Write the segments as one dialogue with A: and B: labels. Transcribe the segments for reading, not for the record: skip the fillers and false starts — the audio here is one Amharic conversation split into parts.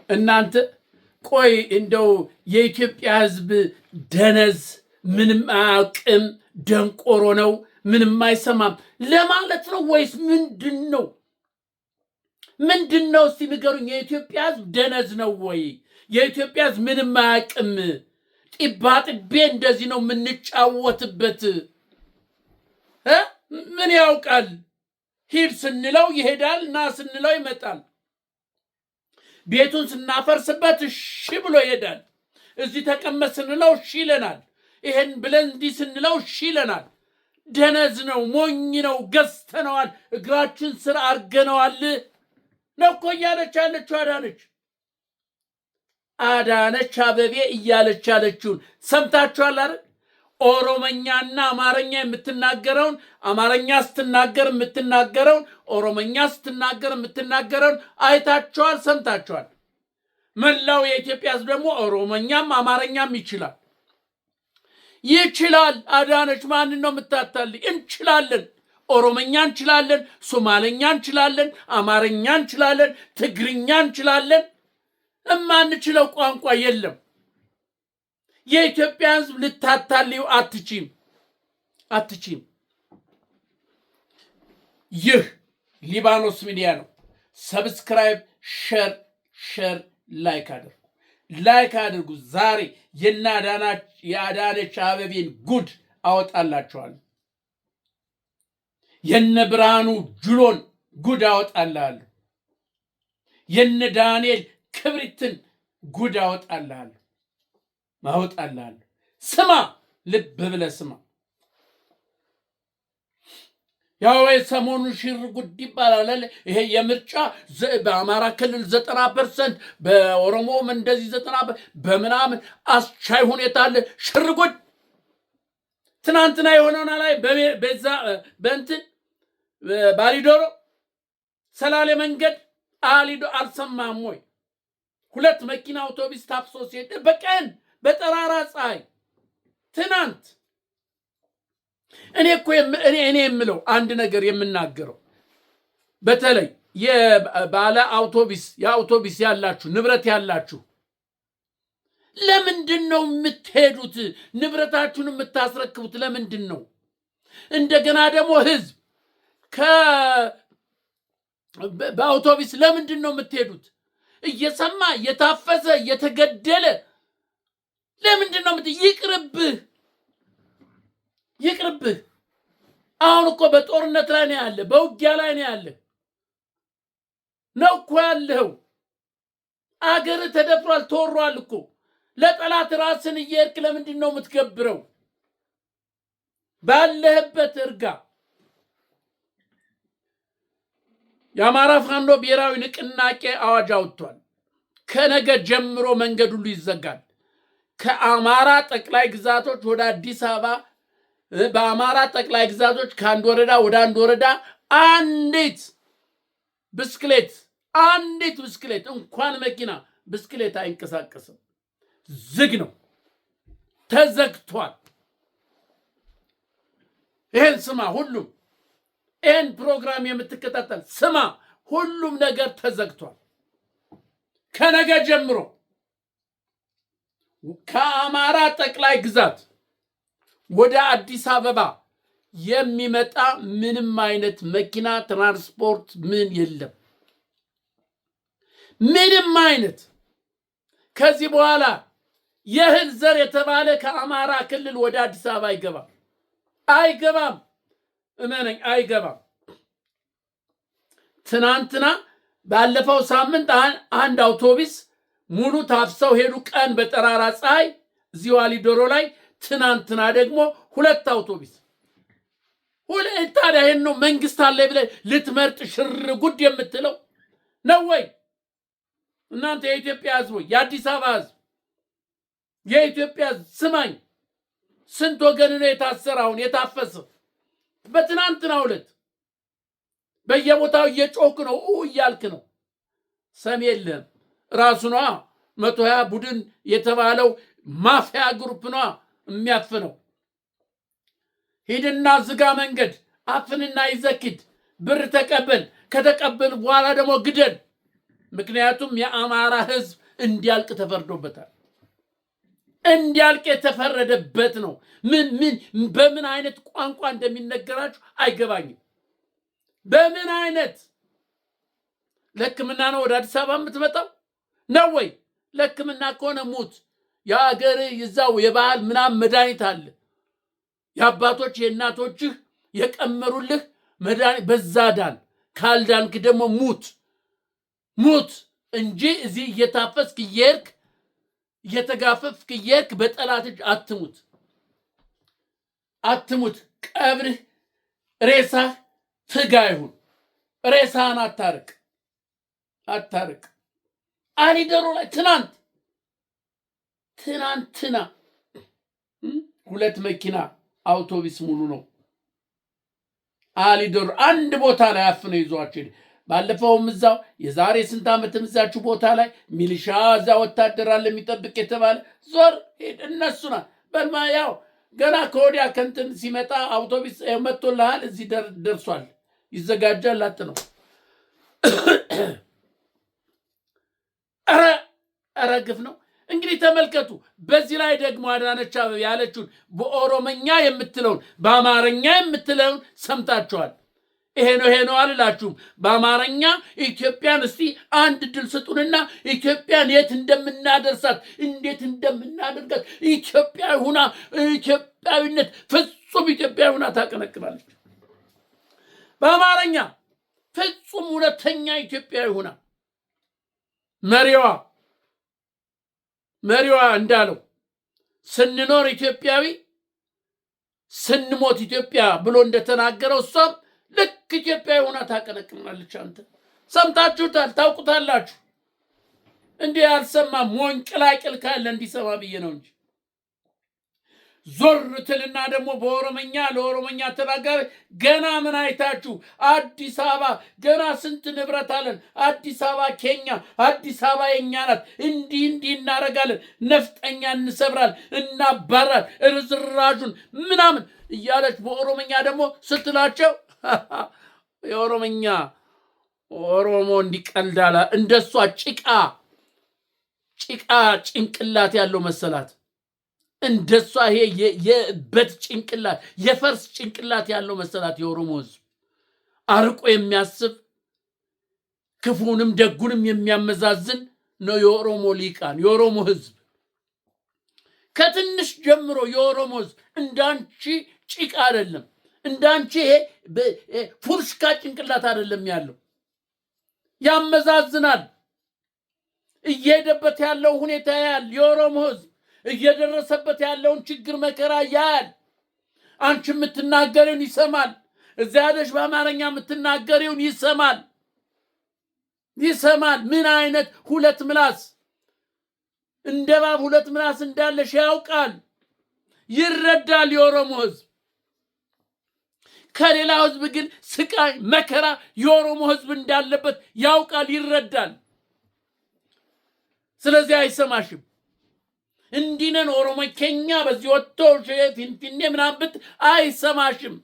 A: እናንተ ቆይ እንደው የኢትዮጵያ ሕዝብ ደነዝ ምንም አያውቅም ደንቆሮ ነው ምንም አይሰማም ለማለት ነው ወይስ ምንድነው? ምንድነው? እስቲ ንገሩኝ። የኢትዮጵያ ሕዝብ ደነዝ ነው ወይ? የኢትዮጵያ ሕዝብ ምንም አያውቅም ጢባጥቤ እንደዚህ ነው የምንጫወትበት ምን ያውቃል? ሂድ ስንለው ይሄዳል፣ ና ስንለው ይመጣል። ቤቱን ስናፈርስበት እሺ ብሎ ይሄዳል። እዚህ ተቀመጥ ስንለው እሺ ይለናል። ይሄን ብለን እንዲህ ስንለው እሺ ይለናል። ደነዝ ነው፣ ሞኝ ነው፣ ገዝተነዋል፣ እግራችን ስር አርገነዋል ነው እኮ እያለች ያለችው አዳነች አበቤ እያለች ያለችውን ሰምታችኋል አይደል? ኦሮመኛና አማርኛ የምትናገረውን አማርኛ ስትናገር የምትናገረውን ኦሮመኛ ስትናገር የምትናገረውን አይታችኋል፣ ሰምታችኋል። መላው የኢትዮጵያ ሕዝብ ደግሞ ኦሮመኛም አማርኛም ይችላል። አዳነች ማንን ነው የምታታልኝ? እንችላለን። ኦሮመኛ እንችላለን፣ ሶማለኛ እንችላለን፣ አማርኛ እንችላለን፣ ትግርኛ እንችላለን። እማንችለው ቋንቋ የለም። የኢትዮጵያ ሕዝብ ልታታልዩ አትችም። ይህ ሊባኖስ ሚዲያ ነው። ሰብስክራይብ፣ ሸር፣ ላይክ አድርጉ። ዛሬ የአዳነች አበቤን ጉድ አወጣላችኋል። የነ ብርሃኑ ጁሎን ጉድ አወጣልሃለሁ። የነ ዳንኤል ክብሪትን ጉድ አወጣልሃለሁ። ስማ፣ ልብ ብለህ ስማ። ያው ሰሞኑን ሽር ጉድ ይባላል። ይሄ የምርጫ በአማራ ክልል 90%፣ በኦሮሞም እንደዚህ 90% በምናምን አስቻይ ሁኔታ አለ። ሽር ጉድ ትናንትና የሆነውና ላይ በዛ በእንትን ባሊዶሮ ሰላሌ መንገድ አልሰማም ወይ? 2 መኪና አውቶቡስ ታፍሶ ሲሄድ በቀን በጠራራ ፀሐይ ትናንት። እኔ የምለው አንድ ነገር የምናገረው በተለይ የባለ የአውቶቡስ ያላችሁ ንብረት ያላችሁ ለምንድን ነው የምትሄዱት? ንብረታችሁን የምታስረክቡት ለምንድን ነው? እንደገና ደግሞ ህዝብ በአውቶቡስ ለምንድን ነው የምትሄዱት? እየሰማ እየታፈሰ እየተገደለ ለምንድን ነው ይቅርብህ። አሁን እኮ በጦርነት ላይ ነው ያለ፣ በውጊያ ላይ ነው ያለ ነው እኮ ያለው። አገር ተደፍሯል፣ ተወሯል እኮ። ለጠላት ራስን እየሄድክ ለምንድን ነው የምትገብረው? ባለህበት እርጋ። የአማራ ፋኖ ብሔራዊ ንቅናቄ አዋጅ አውጥቷል። ከነገ ጀምሮ መንገድ ሁሉ ይዘጋል። ከአማራ ጠቅላይ ግዛቶች ወደ አዲስ አበባ፣ በአማራ ጠቅላይ ግዛቶች ከአንድ ወረዳ ወደ አንድ ወረዳ አንዲት ብስክሌት እንኳን መኪና ብስክሌት አይንቀሳቀስም። ዝግ ነው፣ ተዘግቷል። ይሄን ስማ፣ ሁሉም ይሄን ፕሮግራም የምትከታተል ስማ፣ ሁሉም ነገር ተዘግቷል። ከነገ ጀምሮ ከአማራ ጠቅላይ ግዛት ወደ አዲስ አበባ የሚመጣ ምንም አይነት መኪና ትራንስፖርት የለም። ምንም አይነት። ከዚህ በኋላ የእህል ዘር የተባለ ከአማራ ክልል ወደ አዲስ አበባ አይገባም። እመነኝ፣ አይገባም። ትናንትና ባለፈው ሳምንት አንድ አውቶቡስ ሙሉ ታፍሰው ሄዱ፣ ቀን በጠራራ ፀሐይ እዚህ ዋሊዶሮ ላይ። ትናንትና ደግሞ 2 አውቶቡስ። ታዲያ ይሄን ነው መንግስት አለ ብለህ ልትመርጥ ሽር ጉድ የምትለው ነው ወይ? እናንተ የኢትዮጵያ ህዝብ፣ የአዲስ አበባ ህዝብ፣ የኢትዮጵያ ስማኝ፣ ስንት ወገን ነው የታሰረ አሁን የታፈሰ? በትናንትናው ዕለት በየቦታው እየጮክ ነው እያልክ ነው። ሰም የለም። ራሱ ነዋ 120 ቡድን የተባለው ማፊያ ግሩፕ ነዋ የሚያፍነው። ሂድና ዝጋ መንገድ፣ አፍንና ይዘክድ፣ ብር ተቀበል፣ ከተቀበል በኋላ ደግሞ ግደል። ምክንያቱም የአማራ ህዝብ እንዲያልቅ ተፈርዶበታል። እንዲያልቅ የተፈረደበት ነው። በምን አይነት ቋንቋ እንደሚነገራችሁ አይገባኝም። በምን አይነት ለሕክምና ነው ወደ አዲስ አበባ የምትመጣው ነው ወይ? ለሕክምና ከሆነ ሙት። የአገር ይዛው የባህል ምናምን መድኃኒት አለ። የአባቶች የእናቶችህ የቀመሩልህ መድኃኒት በዛ ዳን። ካልዳንክ ደግሞ ሙት እንጂ እዚህ እየታፈስክ እየሄድክ እየተጋፈፍክ እየሄድክ በጠላት እጅ አትሙት። ቀብርህ ሬሳህ ፍጋ ይሁን። ሬሳህን አታርቅ። አሊደሮ ላይ ትናንትና 2 መኪና አውቶቡስ ሙሉ ነው። አሊደሮ አንድ ቦታ ላይ አፍነው ይዟቸው ባለፈውም እዛው የዛሬ ስንት ዓመትም እዛችሁ ቦታ ላይ ሚሊሻ እዛ ወታደር አለ የሚጠብቅ የተባለ ዞር ሄድ እነሱና በልማ ያው ገና ከወዲያ ከንትን ሲመጣ አውቶቡስ መጥቶልሃል እዚህ ደርሷል ይዘጋጃል ነው። ኧረ ግፍ ነው። እንግዲህ ተመልከቱ። በዚህ ላይ ደግሞ አዳነች አቤቤ ያለችውን በኦሮመኛ የምትለውን በአማርኛ የምትለውን ሰምታችኋል። ይሄ ነው አልላችሁም። በአማርኛ ኢትዮጵያን እስቲ አንድ ድል ስጡንና ኢትዮጵያን የት እንደምናደርሳት እንዴት እንደምናደርጋት ኢትዮጵያዊነት ፍጹም ኢትዮጵያዊ ሁና ታቀነቅናለች። በአማርኛ ፍጹም እውነተኛ ኢትዮጵያዊ ሁና መሪዋ እንዳለው ስንኖር ኢትዮጵያዊ ስንሞት ኢትዮጵያ ብሎ እንደተናገረው እሷም ልክ ኢትዮጵያዊ ሆና ታቀነቅናለች። አንተ ሰምታችሁታል፣ ታውቁታላችሁ። እንዲህ ያልሰማ ሞኝ ቅላቅል ካለ እንዲሰማ ብዬ ነው እንጂ ዞር ትልና ደግሞ በኦሮመኛ ለኦሮመኛ ተናጋሪ ገና ምን አይታችሁ አዲስ አበባ ገና ስንት ንብረት አለን፣ አዲስ አበባ ኬኛ፣ አዲስ አበባ የኛ ናት፣ እንዲህ እናረጋለን፣ ነፍጠኛ እንሰብራል፣ እናባራል፣ ርዝራዡን ምናምን እያለች በኦሮመኛ ደግሞ ስትላቸው የኦሮመኛ ኦሮሞ እንዲቀልዳላ እንደሷ ጭቃ ጭንቅላት ያለው መሰላት። እንደሷ ይሄ የበት ጭንቅላት የፈርስ ጭንቅላት ያለው መሰላት። የኦሮሞ ህዝብ አርቆ የሚያስብ ክፉንም ደጉንም የሚያመዛዝን ነው የኦሮሞ ሊቃን። የኦሮሞ ህዝብ ከትንሽ ጀምሮ የኦሮሞ ህዝብ እንዳንቺ ጭቃ አይደለም፣ እንዳንቺ ይሄ ፉርሽካ ጭንቅላት አይደለም ያለው። ያመዛዝናል። እየሄደበት ያለው ሁኔታ ያያል። የኦሮሞ ህዝብ እየደረሰበት ያለውን ችግር መከራ ያያል። አንቺ የምትናገሪውን ይሰማል። እዚያ ያለሽ በአማርኛ የምትናገሪውን ይሰማል። ምን አይነት ሁለት ምላስ እንደ እባብ ሁለት ምላስ እንዳለሽ ያውቃል፣ ይረዳል። የኦሮሞ ህዝብ ከሌላ ህዝብ ግን ስቃይ መከራ የኦሮሞ ህዝብ እንዳለበት ያውቃል፣ ይረዳል። ስለዚህ አይሰማሽም። እንዲነን ኦሮሞ ኬኛ በዚህ ወጥቶ ፊንፊኔ ምናምን አይሰማሽም።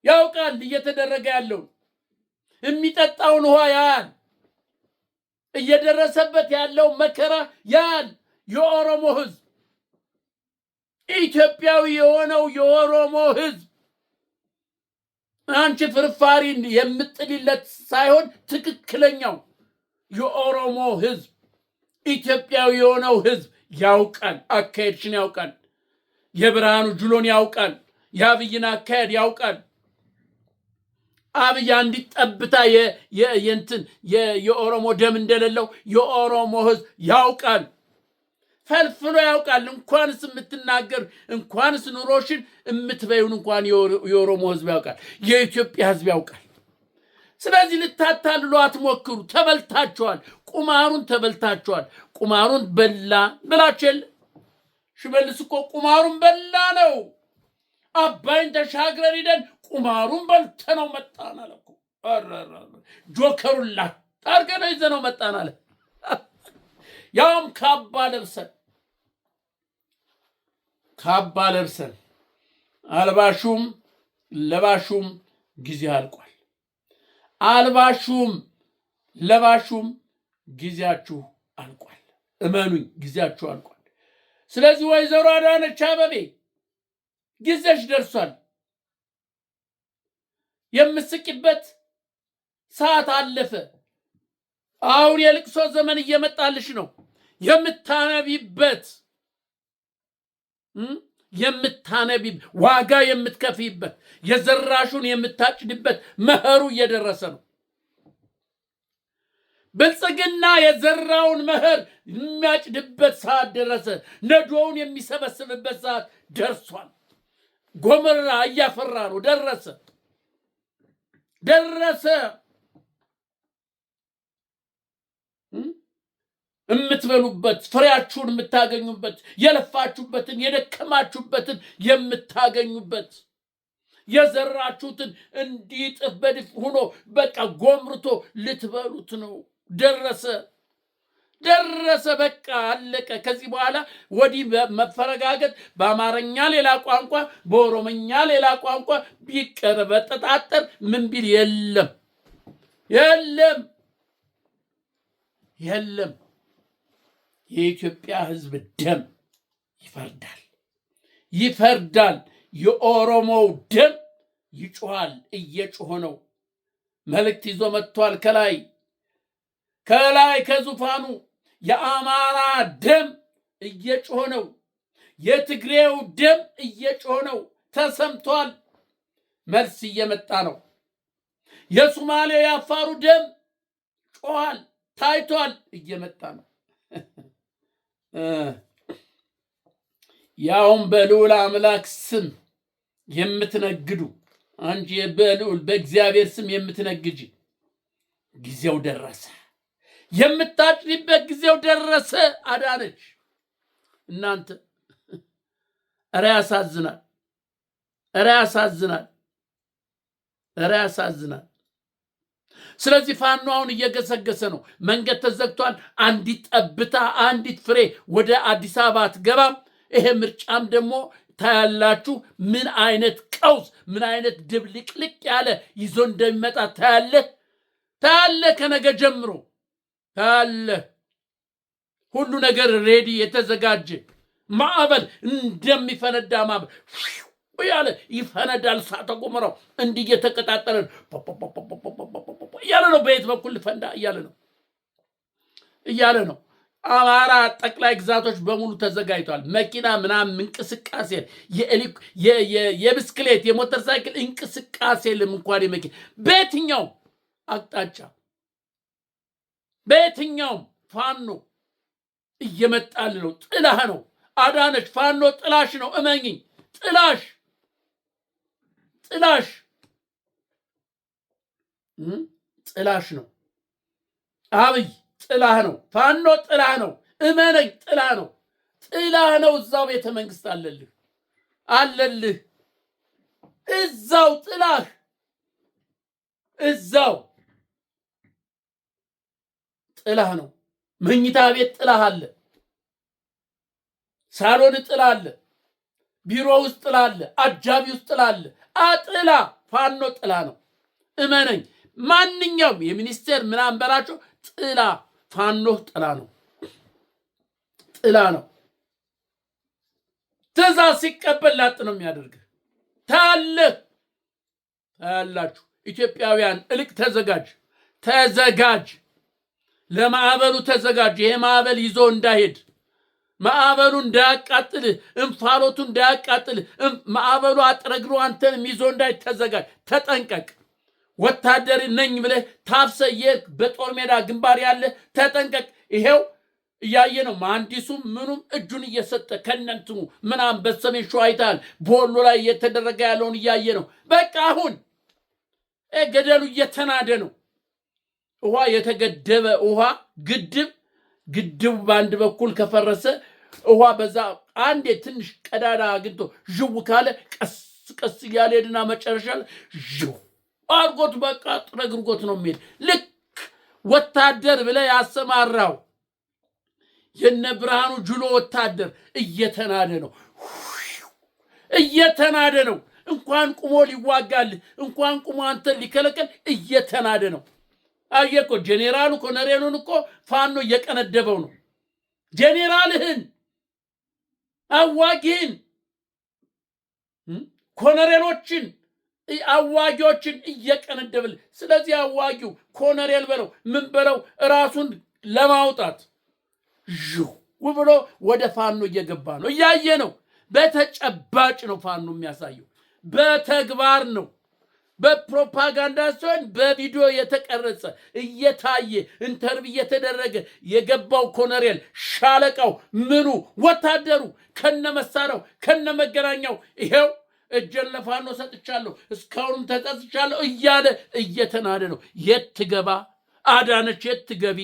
A: ያውቃል እየተደረገ ያለው የሚጠጣውን ውሃ ያያል፣ እየደረሰበት ያለው መከራ ያያል። የኦሮሞ ህዝብ ኢትዮጵያዊ የሆነው የኦሮሞ ህዝብ አንቺ ፍርፋሪ የምጥልለት ሳይሆን ትክክለኛው የኦሮሞ ህዝብ ኢትዮጵያዊ የሆነው ህዝብ ያውቃል። አካሄድሽን ያውቃል። የብርሃኑ ጁሎን ያውቃል። የአብይን አካሄድ ያውቃል። አብይ አንዲት ጠብታ የኦሮሞ ደም እንደሌለው የኦሮሞ ህዝብ ያውቃል። ፈልፍሎ ያውቃል። እንኳንስ የምትናገር እንኳንስ ኑሮሽን የምትበዩን እንኳን የኦሮሞ ህዝብ ያውቃል። የኢትዮጵያ ህዝብ ያውቃል። ስለዚህ ልታታልሉ አትሞክሩ። ተበልታችኋል። ቁማሩን ተበልታችኋል። ቁማሩን በላ ብላችሁ የለ ሽመልስ እኮ ቁማሩን በላ ነው። አባይን ተሻግረን ሄደን ቁማሩን በልተነው መጣን አለ እኮ። ጆከሩን ላጣርገነው ይዘነው መጣን አለ። ያውም ካባ ለብሰን አልባሹም ለባሹም ጊዜ አልቋል። አልባሹም ለባሹም ጊዜያችሁ አልቋል። እመኑኝ፣ ጊዜያችሁ አልቋል። ስለዚህ ወይዘሮ አዳነች አቤቤ ጊዜሽ ደርሷል። የምስቂበት ሰዓት አለፈ። አሁን የልቅሶ ዘመን እየመጣልሽ ነው። የምታነቢበት ዋጋ የምትከፊበት የዘራሹን የምታጭድበት መኸሩ እየደረሰ ነው። ብልጽግና የዘራውን መኸር የሚያጭድበት ሰዓት ደረሰ። ነዶውን የሚሰበስብበት ሰዓት ደርሷል። ጎመራ እያፈራ ነው። ደረሰ። የምትበሉበት ፍሬያችሁን የምታገኙበት የለፋችሁበትን የደከማችሁበትን የምታገኙበት የዘራችሁትን እንዲጥፍ በድፍ ሆኖ በቃ ጎምርቶ ልትበሉት ነው። ደረሰ። በቃ አለቀ። ከዚህ በኋላ ወዲህ መፈረጋገጥ በአማርኛ ሌላ ቋንቋ፣ በኦሮምኛ ሌላ ቋንቋ ቢቀርበጠጣጠር ምን ቢል የለም። የኢትዮጵያ ሕዝብ ደም ይፈርዳል። የኦሮሞው ደም ይጮሃል። እየጮኸ ነው። መልእክት ይዞ መጥቷል። ከላይ ከዙፋኑ የአማራ ደም እየጮኸ ነው። የትግሬው ደም እየጮኸ ነው። ተሰምቷል። መልስ እየመጣ ነው። የሶማሌው የአፋሩ ደም ጮኋል፣ ታይቷል፣ እየመጣ ነው። ያውም በልዑል አምላክ ስም የምትነግዱ አንቺ በልዑል በእግዚአብሔር ስም የምትነግጂ ጊዜው ደረሰ። የምታጭሪበት ጊዜው ደረሰ። አዳነች እናንተ ኧረ ያሳዝናል። ስለዚህ ፋኖ አሁን እየገሰገሰ ነው። መንገድ ተዘግቷል። አንዲት ጠብታ አንዲት ፍሬ ወደ አዲስ አበባ አትገባም። ይሄ ምርጫም ደግሞ ታያላችሁ ምን አይነት ቀውስ ምን አይነት ድብልቅልቅ ያለ ይዞ እንደሚመጣ ታያለህ። ከነገ ጀምሮ ታያለህ። ሁሉ ነገር ሬዲ የተዘጋጀ ማዕበል እንደሚፈነዳ ማዕበል ያለ ይፈነዳል። እሳተ ገሞራው እንዲህ እየተቀጣጠለ እያለ ነው። በየት በኩል ልፈንዳ እያለ ነው። አማራ ጠቅላይ ግዛቶች በሙሉ ተዘጋጅቷል። መኪና ምናምን እንቅስቃሴ የብስክሌት የሞተር ሳይክል እንቅስቃሴ እንኳን የመኪና በየትኛውም አቅጣጫ በየትኛውም ፋኖ እየመጣል ነው። ጥላህ ነው አዳነች። ፋኖ ጥላሽ ነው። እመኝኝ፣ ጥላሽ ነው። አብይ ጥላህ ነው። ፋኖ ጥላህ ነው። እመነኝ፣ ጥላህ ነው። እዛው ቤተ መንግስት አለልህ። እዛው ጥላህ ነው። መኝታ ቤት ጥላህ አለ። ሳሎን ጥላህ አለ። ቢሮ ውስጥ ጥላህ አለ። አጃቢ ውስጥ ጥላህ አለ። ፋኖ ጥላ ነው። እመነኝ። ማንኛውም የሚኒስቴር ምናምን በላቸው ፋኖ ጥላ ነው። ትእዛዝ ሲቀበል ላጥ ነው የሚያደርግህ። ታያላችሁ። ኢትዮጵያውያን እልቅ ተዘጋጅ፣ ለማዕበሉ ተዘጋጅ። ይሄ ማዕበል ይዞ እንዳይሄድ፣ ማዕበሉ እንዳያቃጥልህ፣ እንፋሎቱ እንዳያቃጥልህ፣ ማዕበሉ አጥረግሮ አንተንም ይዞ እንዳይሄድ ተዘጋጅ፣ ተጠንቀቅ። ወታደር ነኝ ብለህ ታፍሰህ በጦር ሜዳ ግንባር ያለ ተጠንቀቅ። ይሄው እያየ ነው። መሐንዲሱም ምኑም እጁን እየሰጠ ከነንትኑ ምናምን በሰሜን ሸዋ አይተሃል። በወሎ ላይ እየተደረገ ያለውን እያየ ነው። በቃ አሁን ገደሉ እየተናደ ነው። ውሃ የተገደበ ውሃ ግድብ በአንድ በኩል ከፈረሰ ውሃ በዛ አንዴ ትንሽ ቀዳዳ አግኝቶ ዥው ካለ ቀስ እያለ ሄድና መጨረሻ ዥው አርጎት በቃ ጥረግርጎት ነው የሚሄድ። ልክ ወታደር ብለህ ያሰማራው የነ ብርሃኑ ጁሎ ወታደር እየተናደ ነው። እንኳን ቁሞ ሊዋጋልህ እንኳን ቁሞ አንተን ሊከለከል እየተናደ ነው። አየህ እኮ ጄኔራሉ ኮሎኔሉን እኮ ፋኖ እየቀነደበው ነው። ጄኔራልህን አዋጊህን ኮሎኔሎችን አዋጊዎችን እየቀነደብል። ስለዚህ አዋጊው ኮሎኔል በለው ምን በለው ራሱን ለማውጣት ብሎ ወደ ፋኖ እየገባ ነው። እያየ ነው። በተጨባጭ ነው ፋኖ የሚያሳየው፣ በተግባር ነው። በፕሮፓጋንዳ ሲሆን በቪዲዮ የተቀረጸ እየታየ ኢንተርቪው እየተደረገ የገባው ኮሎኔል ሻለቃው ምኑ ወታደሩ ከነመሳሪያው ከነመገናኛው ይሄው እጄን ለፋኖ ሰጥቻለሁ እስካሁንም ተጸጽቻለሁ እያለ እየተናደ ነው። የት ትገባ አዳነች? የት ትገቢ?